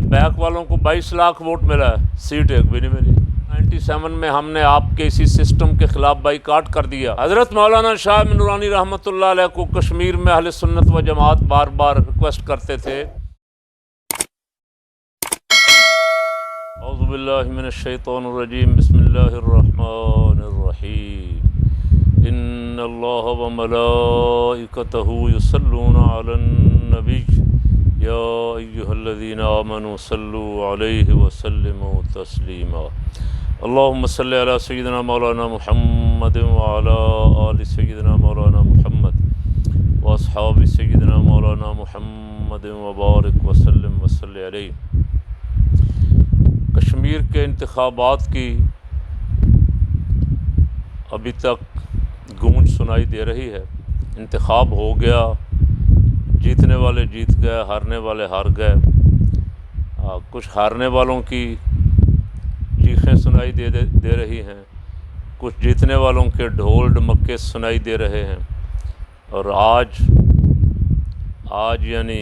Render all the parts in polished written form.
لبیک والوں کو 22 لاکھ ووٹ ملا ہے، سیٹ ایک بھی نہیں ملی۔ 97 میں ہم نے آپ کے اسی سسٹم کے خلاف بائیکاٹ کر دیا۔ حضرت مولانا شاہ امین نورانی رحمۃ اللہ علیہ کو کشمیر میں اہل سنت و جماعت بار بار ریکویسٹ کرتے تھے، اعوذ باللہ من الشیطان الرجیم، بسم اللہ الرحمن الرحیم، ان اللہ وملائکتہ یصلون علی النبی یا ایہا الذین آمنوا صلوا علیہ وسلموا تسلیما۔ اللہم صلی علی سیدنا مولانا محمد وعلی آل سیدنا مولانا محمد واصحاب سیدنا مولانا محمد وبارک وسلم وصلی علیہ۔ کشمیر کے انتخابات کی ابھی تک گونج سنائی دے رہی ہے۔ انتخاب ہو گیا، جیتنے والے جیت گئے، ہارنے والے ہار گئے۔ کچھ ہارنے والوں کی چیخیں سنائی دے رہی ہیں، کچھ جیتنے والوں کے ڈھول ڈمکے سنائی دے رہے ہیں۔ اور آج یعنی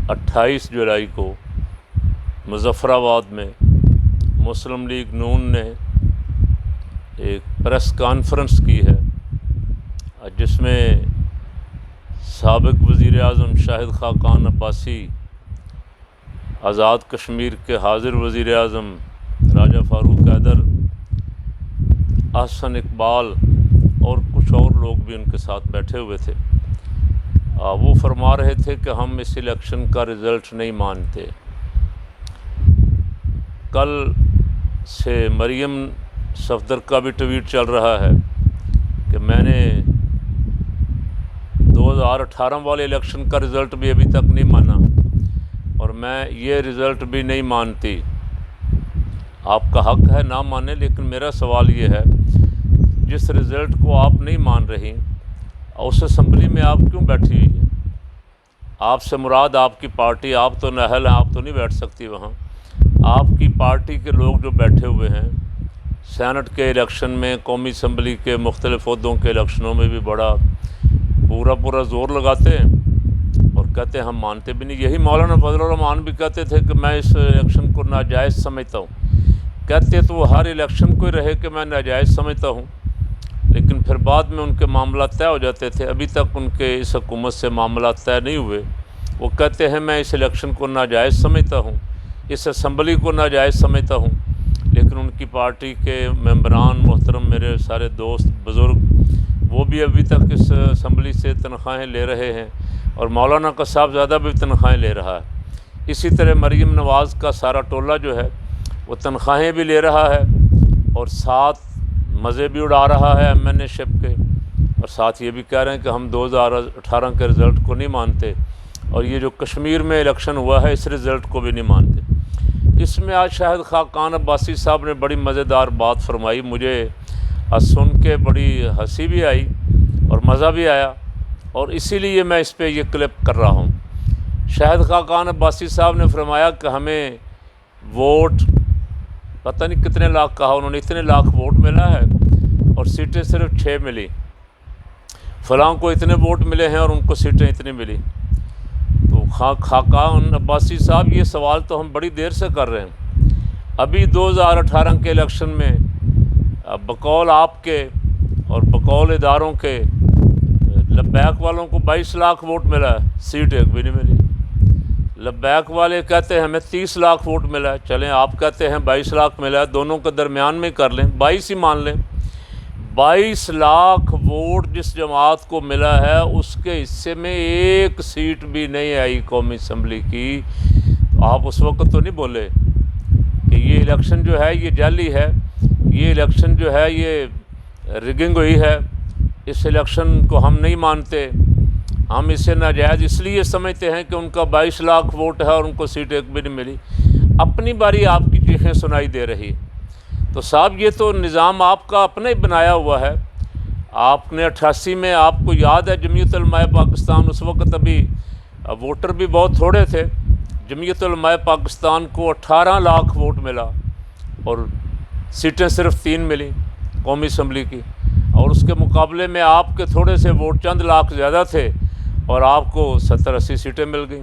28 جولائی کو مظفر آباد میں مسلم لیگ نون نے ایک پریس کانفرنس کی ہے، جس میں سابق وزیر اعظم شاہد خاقان عباسی، آزاد کشمیر کے حاضر وزیر اعظم راجہ فاروق حیدر، احسن اقبال اور کچھ اور لوگ بھی ان کے ساتھ بیٹھے ہوئے تھے۔ وہ فرما رہے تھے کہ ہم اس الیکشن کا رزلٹ نہیں مانتے۔ کل سے مریم صفدر کا بھی ٹویٹ چل رہا ہے کہ میں نے 2018 والے الیکشن کا رزلٹ بھی ابھی تک نہیں مانا اور میں یہ رزلٹ بھی نہیں مانتی۔ آپ کا حق ہے نہ مانے، لیکن میرا سوال یہ ہے، جس رزلٹ کو آپ نہیں مان رہی اس اسمبلی میں آپ کیوں بیٹھی ہوئی ہیں؟ آپ سے مراد آپ کی پارٹی، آپ تو نااہل ہیں، آپ تو نہیں بیٹھ سکتی وہاں۔ آپ کی پارٹی کے لوگ جو بیٹھے ہوئے ہیں سینٹ کے الیکشن میں، قومی اسمبلی کے مختلف عہدوں کے الیکشنوں میں بھی بڑا پورا زور لگاتے ہیں اور کہتے ہیں ہم مانتے بھی نہیں۔ یہی مولانا فضل الرحمان بھی کہتے تھے کہ میں اس الیکشن کو ناجائز سمجھتا ہوں۔ کہتے تو وہ ہر الیکشن کو ہی رہے کہ میں ناجائز سمجھتا ہوں، لیکن پھر بعد میں ان کے معاملات طے ہو جاتے تھے۔ ابھی تک ان کے اس حکومت سے معاملات طے نہیں ہوئے۔ وہ کہتے ہیں میں اس الیکشن کو ناجائز سمجھتا ہوں، اس اسمبلی کو ناجائز سمجھتا ہوں، لیکن ان کی پارٹی کے ممبران محترم، میرے سارے دوست بزرگ، وہ بھی ابھی تک اس اسمبلی سے تنخواہیں لے رہے ہیں اور مولانا کا صاحبزادہ بھی تنخواہیں لے رہا ہے۔ اسی طرح مریم نواز کا سارا ٹولہ جو ہے وہ تنخواہیں بھی لے رہا ہے اور ساتھ مزے بھی اڑا رہا ہے ایم این اے شپ کے، اور ساتھ یہ بھی کہہ رہے ہیں کہ ہم 2018 کے رزلٹ کو نہیں مانتے اور یہ جو کشمیر میں الیکشن ہوا ہے اس رزلٹ کو بھی نہیں مانتے۔ اس میں آج شاہد خاقان عباسی صاحب نے بڑی مزیدار بات فرمائی، مجھے سن کے بڑی ہنسی بھی آئی اور مزہ بھی آیا، اور اسی لیے میں اس پہ یہ کلپ کر رہا ہوں۔ شاہد خاقان عباسی صاحب نے فرمایا کہ ہمیں ووٹ پتہ نہیں کتنے لاکھ کہا انہوں نے، اتنے لاکھ ووٹ ملا ہے اور سیٹیں صرف 6 ملی، فلاں کو اتنے ووٹ ملے ہیں اور ان کو سیٹیں اتنی ملی۔ تو خاقان عباسی صاحب یہ سوال تو ہم بڑی دیر سے کر رہے ہیں۔ ابھی 2018 کے الیکشن میں بقول آپ کے اور بقول اداروں کے لبیک والوں کو 22 لاکھ ووٹ ملا ہے، سیٹ ایک بھی نہیں ملی۔ لبیک والے کہتے ہیں ہمیں 30 لاکھ ووٹ ملا ہے، چلیں آپ کہتے ہیں 22 لاکھ ملا ہے، دونوں کے درمیان میں کر لیں، 22 ہی مان لیں۔ 22 لاکھ ووٹ جس جماعت کو ملا ہے اس کے حصے میں ایک سیٹ بھی نہیں آئی قومی اسمبلی کی۔ آپ اس وقت تو نہیں بولے کہ یہ الیکشن جو ہے یہ جعلی ہے، یہ الیکشن جو ہے یہ ریگنگ ہوئی ہے، اس الیکشن کو ہم نہیں مانتے، ہم اسے ناجائز اس لیے سمجھتے ہیں کہ ان کا 22 لاکھ ووٹ ہے اور ان کو سیٹ ایک بھی نہیں ملی۔ اپنی باری آپ کی چیخیں سنائی دے رہی۔ تو صاحب یہ تو نظام آپ کا اپنا ہی بنایا ہوا ہے۔ آپ نے 88 میں، آپ کو یاد ہے جمعیت علماء پاکستان، اس وقت ابھی ووٹر بھی بہت تھوڑے تھے، جمعیت علماء پاکستان کو 18 لاکھ ووٹ ملا اور سیٹیں صرف 3 ملی قومی اسمبلی کی، اور اس کے مقابلے میں آپ کے تھوڑے سے ووٹ چند لاکھ زیادہ تھے اور آپ کو 70-80 سیٹیں مل گئیں۔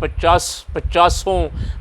50-50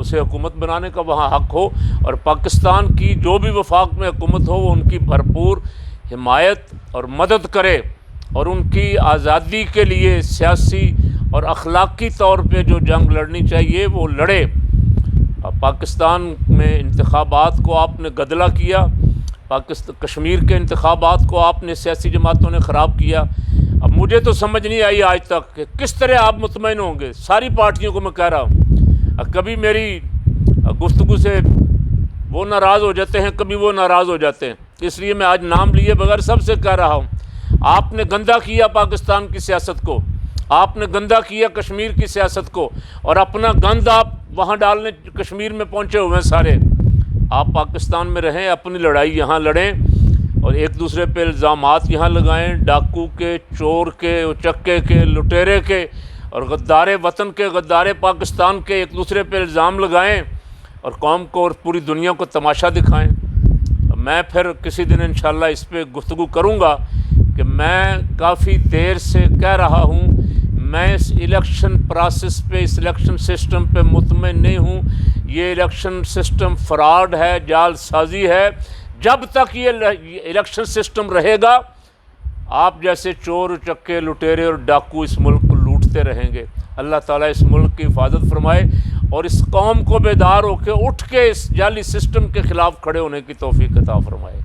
اسے حکومت بنانے کا وہاں حق ہو، اور پاکستان کی جو بھی وفاق میں حکومت ہو وہ ان کی بھرپور حمایت اور مدد کرے، اور ان کی آزادی کے لیے سیاسی اور اخلاقی طور پہ جو جنگ لڑنی چاہیے وہ لڑے۔ پاکستان میں انتخابات کو آپ نے گدلا کیا، کشمیر کے انتخابات کو آپ نے سیاسی جماعتوں نے خراب کیا۔ اب مجھے تو سمجھ نہیں آئی آج تک کہ کس طرح آپ مطمئن ہوں گے، ساری پارٹیوں کو میں کہہ رہا ہوں، کبھی میری گفتگو سے وہ ناراض ہو جاتے ہیں، کبھی وہ ناراض ہو جاتے ہیں، اس لیے میں آج نام لیے بغیر سب سے کہہ رہا ہوں، آپ نے گندا کیا پاکستان کی سیاست کو، آپ نے گندا کیا کشمیر کی سیاست کو، اور اپنا گند آپ وہاں ڈالنے کشمیر میں پہنچے ہوئے ہیں سارے۔ آپ پاکستان میں رہیں، اپنی لڑائی یہاں لڑیں، اور ایک دوسرے پہ الزامات یہاں لگائیں، ڈاکو کے، چور کے، اچکے کے، لٹیرے کے، اور غدار وطن کے، غدار پاکستان کے ایک دوسرے پہ الزام لگائیں، اور قوم کو اور پوری دنیا کو تماشا دکھائیں۔ میں پھر کسی دن انشاءاللہ اس پہ گفتگو کروں گا کہ میں کافی دیر سے کہہ رہا ہوں، میں اس الیکشن پروسیس پہ، اس الیکشن سسٹم پہ مطمئن نہیں ہوں، یہ الیکشن سسٹم فراڈ ہے، جعل سازی ہے۔ جب تک یہ الیکشن سسٹم رہے گا، آپ جیسے چور، چکے، لٹیرے اور ڈاکو اس ملک کو لوٹتے رہیں گے۔ اللہ تعالیٰ اس ملک کی حفاظت فرمائے، اور اس قوم کو بیدار ہو کے اٹھ کے اس جعلی سسٹم کے خلاف کھڑے ہونے کی توفیق عطا فرمائے۔